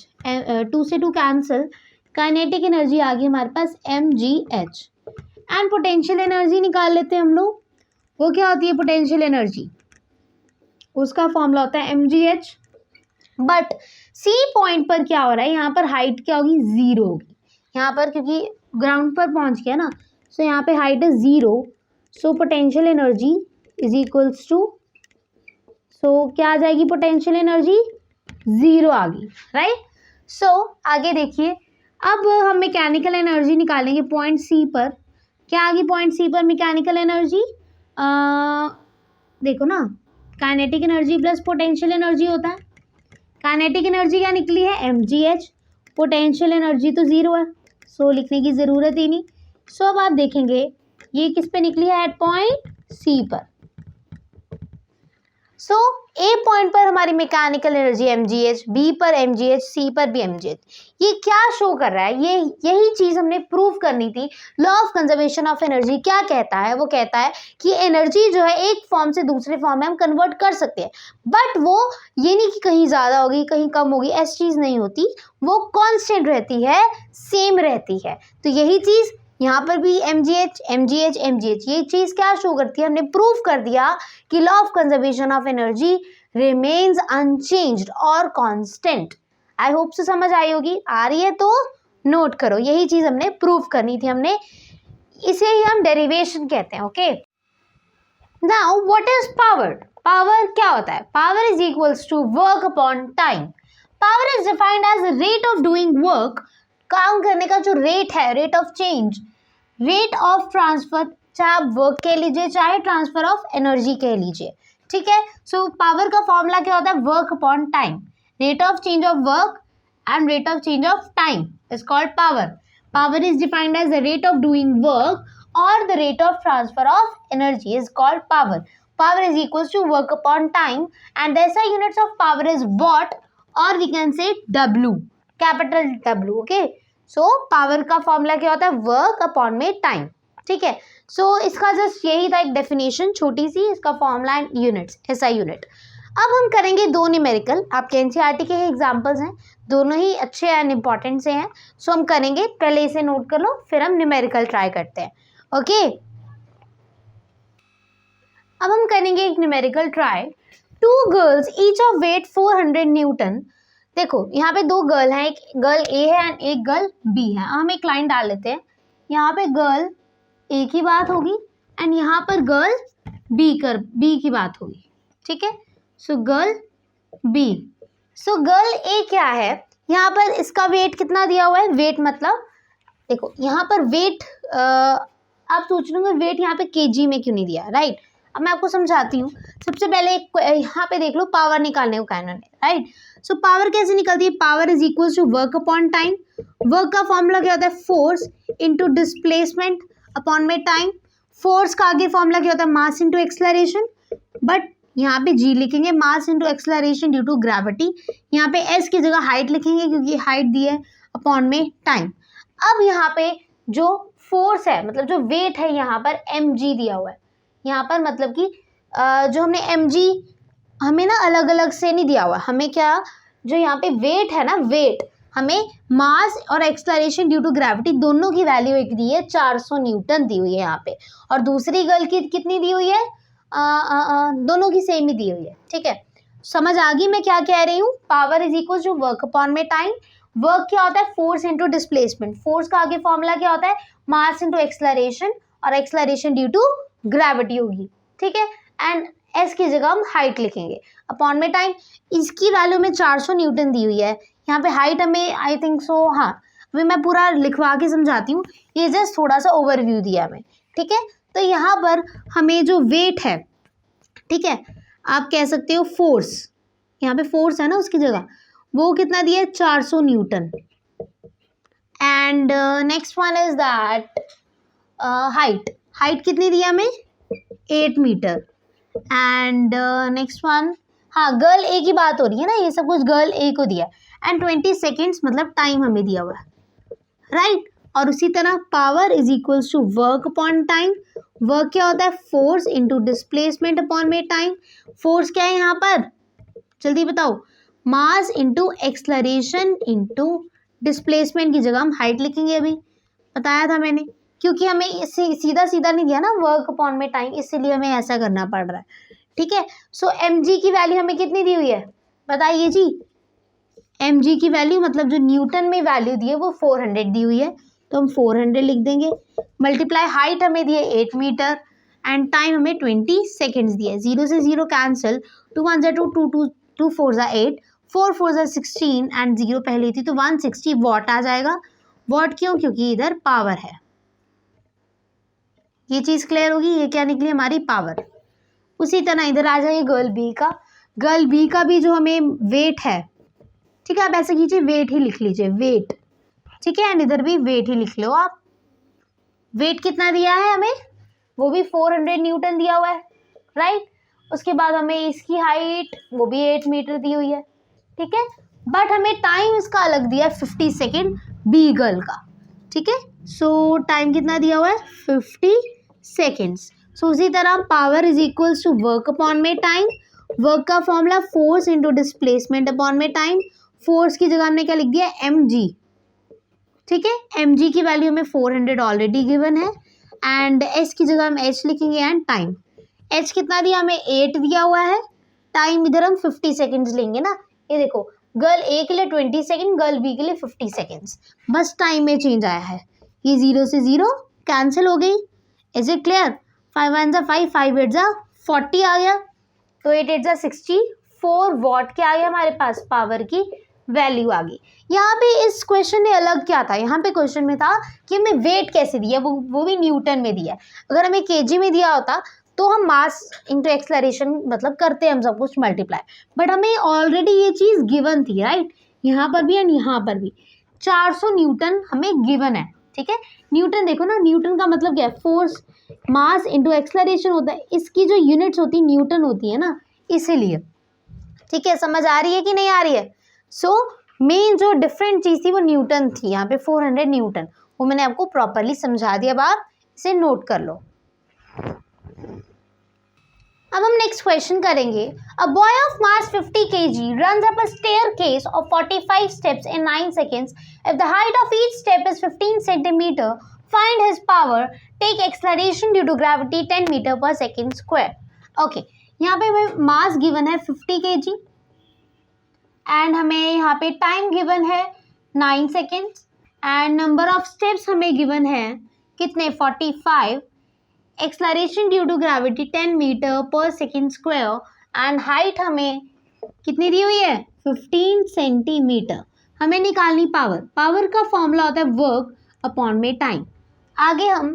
2 से 2 कैंसिल, काइनेटिक एनर्जी आ गई हमारे पास mgh। एंड पोटेंशियल एनर्जी निकाल लेते हैं हम लोग। वो क्या होती है पोटेंशियल एनर्जी, उसका फॉर्मूला होता है mgh। बट सी पॉइंट पर क्या हो रहा है, यहाँ पर हाइट क्या होगी, 0 होगी यहाँ पर, क्योंकि ग्राउंड पर पहुंच गया ना। सो यहाँ पे हाइट है 0, so potential energy is equals to, so क्या आ जाएगी पोटेंशियल एनर्जी, 0 आ गई, राइट। सो आगे देखिए, अब हम मैकेनिकल एनर्जी निकालेंगे पॉइंट सी पर। क्या आ गई पॉइंट सी पर मैकेनिकल एनर्जी, देखो ना, kinetic energy plus potential energy होता है। काइनेटिक एनर्जी क्या निकली है, mgh। पोटेंशियल एनर्जी तो 0 है, सो लिखने की ज़रूरत ही नहीं। सो अब आप देखेंगे ये किस पे निकली है, एट पॉइंट सी पर। सो ए पॉइंट पर हमारी मैकेनिकल एनर्जी mgh, बी पर mgh, सी पर भी mgh। ये क्या शो कर रहा है, यही चीज हमने प्रूव करनी थी। Law of conservation of energy क्या कहता है, वो कहता है कि एनर्जी जो है एक फॉर्म से दूसरे फॉर्म में हम कन्वर्ट कर सकते हैं, बट वो ये नहीं कि कहीं ज़्यादा होगी कहीं कम होगी, ऐसी चीज़ नहीं होती, वो कॉन्स्टेंट रहती है, सेम रहती है। तो यही चीज़ यहाँ पर भी mgh mgh mgh, ये चीज़ क्या शो करती है, हमने प्रूव कर दिया कि law of conservation of energy remains unchanged और कांस्टेंट। आई होप से समझ आई होगी, आ रही है तो नोट करो, यही चीज़ हमने प्रूव करनी थी, हमने इसे ही हम डेरिवेशन कहते हैं। Okay, now what is power. Power क्या होता है, power is equals to work upon time. Power is defined as rate of doing work, काम करने का जो रेट है, rate of change, rate of transfer, चाहे आप वर्क कह लीजिए चाहे ट्रांसफर ऑफ एनर्जी कह लीजिए, ठीक है। सो पावर का फॉर्मूला क्या होता है, work upon time, rate of change of work and rate of change of time is called power. Power is defined as the rate of doing work और the rate of transfer of energy is called power. Power is equal to work upon time and the SI units of power is watt, और we can say W, capital W। Okay, so power का formula क्या होता है, work upon में time, ठीक है। सो इसका just यही था एक डेफिनेशन छोटी सी, इसका formula and units, SI unit. अब हम करेंगे दो न्यूमेरिकल, आपके NCERT के ही एग्जाम्पल्स हैं, दोनों ही अच्छे एंड इम्पॉर्टेंट से हैं। सो हम करेंगे, पहले इसे नोट कर लो, फिर हम न्यूमेरिकल ट्राई करते हैं। ओके, अब हम करेंगे एक numerical try. Two girls each of weight 400 newton. देखो यहाँ पे दो गर्ल हैं, एक गर्ल ए है एंड एक गर्ल बी है। हम एक लाइन डाल लेते हैं, यहाँ पे गर्ल ए की बात होगी एंड यहाँ पर गर्ल बी की बात होगी, ठीक है। So girl B, so girl A क्या है, यहाँ पर इसका वेट कितना दिया हुआ है, वेट मतलब देखो यहाँ पर वेट, आप सोच लोगे वेट यहाँ पे केजी में क्यों नहीं दिया, राइट। अब मैं आपको समझाती हूँ। सबसे पहले यहाँ पे देख लो, पावर निकालने को कहना है, राइट। सो पावर कैसे निकलती है, power is equal to work upon time. Work का फॉर्मूला क्या होता है, फोर्स इनटू डिस्प्लेसमेंट अपॉन में टाइम। फोर्स का आगे फॉर्मूला क्या होता है, मास इनटू एक्सेलरेशन, बट यहाँ पे जी लिखेंगे, mass into acceleration due to gravity. यहाँ पे एस की जगह हाइट लिखेंगे क्योंकि हाइट दी है, अपॉन में टाइम। अब यहाँ पे जो फोर्स है, मतलब जो वेट है, यहाँ पर mg दिया हुआ है। यहाँ पर मतलब कि जो हमने mg हमें ना अलग अलग से नहीं दिया हुआ, हमें क्या, जो यहाँ पे वेट है ना, वेट हमें मास और एक्सेलरेशन ड्यू टू ग्रेविटी दोनों की वैल्यू एक दी है, 400 न्यूटन दी हुई है यहाँ पे, और दूसरी गर्ल की कितनी दी हुई है, दोनों की सेम ही दी हुई है, ठीक है। समझ आ गई मैं क्या कह रही हूँ। Power is equal to work upon में टाइम। वर्क क्या होता है, फोर्स इंटू डिस्प्लेसमेंट। फोर्स का आगे फॉर्मूला क्या होता है, मास इंटू एक्सेलरेशन, और एक्सेलरेशन ड्यू टू ग्रेविटी होगी, ठीक है। एंड एस की जगह हम हाइट लिखेंगे, अपॉन में टाइम। इसकी वैल्यू में 400 न्यूटन दी हुई है, यहाँ पे हाइट हमें आई थिंक सो, हाँ अभी मैं पूरा लिखवा के समझाती हूँ, ये जस्ट थोड़ा सा ओवरव्यू दिया हमें, ठीक है। तो यहाँ पर हमें जो वेट है, ठीक है, आप कह सकते हो फोर्स, यहाँ पे फोर्स है ना उसकी जगह, वो कितना दिया है 400 Newton. And next one is that height, height कितनी दी हमें 8 मीटर। एंड नेक्स्ट वन, हाँ गर्ल ए की बात हो रही है ना, ये सब कुछ गर्ल ए को दिया है। एंड 20 सेकेंड्स मतलब टाइम हमें दिया हुआ है, राइट। और उसी तरह power is equals to work upon time. Work क्या होता है, फोर्स इंटू डिस्प्लेसमेंट अपॉन में टाइम। फोर्स क्या है यहाँ पर, जल्दी बताओ, mass into acceleration into displacement की जगह हम हाइट लिखेंगे, अभी बताया था मैंने, क्योंकि हमें इससे सीधा सीधा नहीं दिया ना वर्क अपॉन में टाइम, इसीलिए हमें ऐसा करना पड़ रहा है, ठीक है। सो mg की वैल्यू हमें कितनी दी हुई है बताइए जी, mg की वैल्यू मतलब जो न्यूटन में वैल्यू दी है वो 400 दी हुई है, तो हम 400 लिख देंगे। मल्टीप्लाई हाइट हमें दी है 8 मीटर एंड टाइम हमें 20 सेकेंड्स दिया है। 0 से 0 कैंसिल, 2 1 जा 2, 2 2 2 4 जा 8, 4 4 जा 16 एंड 0 पहले थी तो 160 वॉट आ जाएगा। वॉट क्यों, क्योंकि इधर पावर है। ये चीज़ क्लियर होगी, ये क्या निकली हमारी पावर। उसी तरह इधर आ जाइए गर्ल बी का, गर्ल बी का भी जो हमें वेट है, ठीक है, आप ऐसे कीजिए वेट ही लिख लीजिए, वेट, ठीक है, एंड इधर भी वेट ही लिख लो आप। वेट कितना दिया है हमें, वो भी 400 न्यूटन दिया हुआ है, राइट। उसके बाद हमें इसकी हाइट वो भी 8 मीटर दी हुई है, ठीक है, बट हमें टाइम इसका अलग दिया है 50 सेकेंड बी गर्ल का, ठीक है। सो टाइम कितना दिया हुआ है 50 सेकेंड्स। सो उसी तरह power is equals to work upon में टाइम। वर्क का formula force into displacement upon में टाइम। फोर्स की जगह हमने क्या लिख दिया mg, ठीक है, mg की वैल्यू हमें 400 ऑलरेडी गिवन है एंड s की जगह हम h लिखेंगे एंड टाइम। h कितना दिया हमें 8 दिया हुआ है, टाइम इधर हम 50 सेकेंड्स लेंगे ना, ये देखो गर्ल ए के लिए 20 सेकेंड, गर्ल बी के लिए 50 सेकेंड्स, बस टाइम में चेंज आया है। ये 0 से 0 कैंसिल हो गई, इज इट क्लियर। 5 1 जा 5, 5 8 जा 40 आ गया, तो 8 8 जा 64 वॉट क्या आ गया हमारे पास, पावर की वैल्यू आ गई। यहाँ पे इस क्वेश्चन में अलग क्या था, यहाँ पे क्वेश्चन में था कि हमें वेट कैसे दिया, वो भी न्यूटन में दिया है। अगर हमें केजी में दिया होता तो हम मास इंटू एक्सलरेशन मतलब करते हम सब कुछ मल्टीप्लाई, बट हमें ऑलरेडी ये चीज़ गिवन थी, राइट, यहाँ पर भी एंड यहाँ पर भी 400 न्यूटन हमें गिवन है, ठीक है। न्यूटन देखो ना, न्यूटन का मतलब क्या है, फोर्स मास इंटू एक्सलरेशन होता है, इसकी जो यूनिट्स होती है न्यूटन होती है ना, इसीलिए, ठीक है। समझ आ रही है कि नहीं आ रही है। सो मेन जो डिफरेंट चीज़ थी वो न्यूटन थी, यहाँ पे 400 न्यूटन, वो मैंने आपको प्रॉपरली समझा दिया, अब आप इसे नोट कर लो। अब हम नेक्स्ट क्वेश्चन करेंगे। A boy of mass 50 kg runs up a staircase of 45 steps in 9 seconds. If the height of each step is 15 centimeter, find his power. Take acceleration due to gravity 10 meter per second square. Okay, यहाँ पे हमें mass given है 50 kg and हमें यहाँ पे time given है 9 seconds and number of steps हमें given है कितने 45, acceleration due to gravity 10 metre पर सेकेंड स्क्वायर एंड हाइट हमें कितनी दी हुई है 15 सेंटीमीटर। हमें निकालनी पावर, पावर का फॉर्मूला होता है वर्क अपॉन में टाइम। आगे हम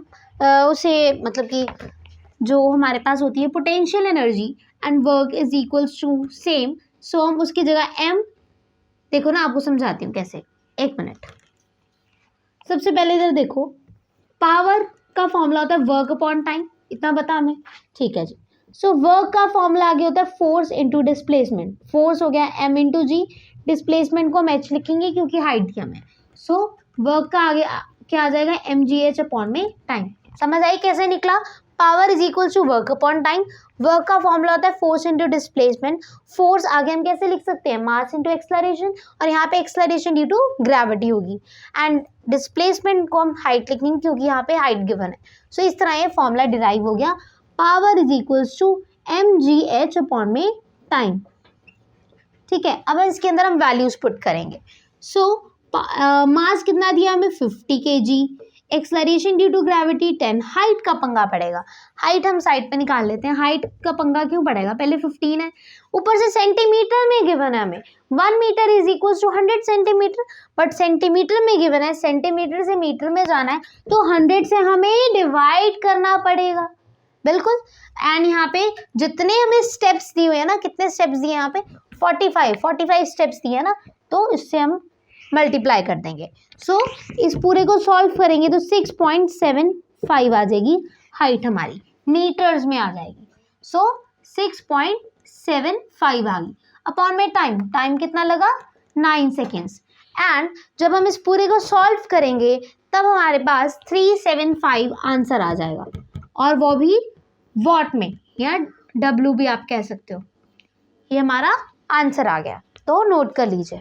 उसे मतलब कि जो हमारे पास होती है potential energy and work is equals to same, so हम उसकी जगह m, देखो ना आपको समझाती हूँ कैसे, एक मिनट। सबसे पहले इधर देखो, पावर का फॉर्मूला होता है वर्क अपॉन टाइम, इतना बता हमें, ठीक है जी। सो वर्क का फॉर्मूला आगे होता है फोर्स इंटू डिस्प्लेसमेंट, फोर्स हो गया m इंटू जी, डिस्प्लेसमेंट को हम h लिखेंगे क्योंकि हाइट थी हमें। सो वर्क का आगे क्या आ जाएगा mgh अपॉन में टाइम। समझ आई कैसे निकला, power is equal to work upon time. Work का फॉर्मूला होता है फोर्स इंटू डिस्प्लेसमेंट, फोर्स आगे हम कैसे लिख सकते हैं मास इंटू एक्सलरेशन, और यहाँ पे एक्सलरेशन ड्यू टू ग्रेविटी होगी एंड डिस्प्लेसमेंट को हम हाइट लिखेंगे क्योंकि यहाँ पे हाइट गिवन है। सो इस तरह ये फॉर्मूला डिराइव हो गया, power is equals to mgh upon में टाइम, ठीक है। अब इसके अंदर हम वैल्यूज पुट करेंगे। सो मास कितना दिया हमें 50 kg, acceleration due to gravity 10, height का पंगा पड़ेगा, हाइट हम साइड पे निकाल लेते हैं, हाइट का पंगा क्यों पड़ेगा, पहले 15 है, ऊपर से सेंटीमीटर में गिवन है हमें, 1 metre is equal to 100 centimetre, but centimetre में गिवन है, सेंटीमीटर से मीटर में जाना है तो 100 से हमें डिवाइड करना पड़ेगा, बिल्कुल। एंड यहाँ पे जितने हमें स्टेप्स दिए हुए हैं ना, कितने स्टेप्स दिए यहाँ पे 45 स्टेप्स दिए हैं ना, तो इससे हम मल्टीप्लाई कर देंगे। सो इस पूरे को सॉल्व करेंगे तो 6.75 आ जाएगी हाइट हमारी, मीटर्स में आ जाएगी। सो 6.75 आ गई। अपॉन में टाइम कितना लगा 9 सेकेंड्स। एंड जब हम इस पूरे को सॉल्व करेंगे तब हमारे पास 375 आंसर आ जाएगा, और वो भी वॉट में, या W भी आप कह सकते हो। ये हमारा आंसर आ गया, तो नोट कर लीजिए।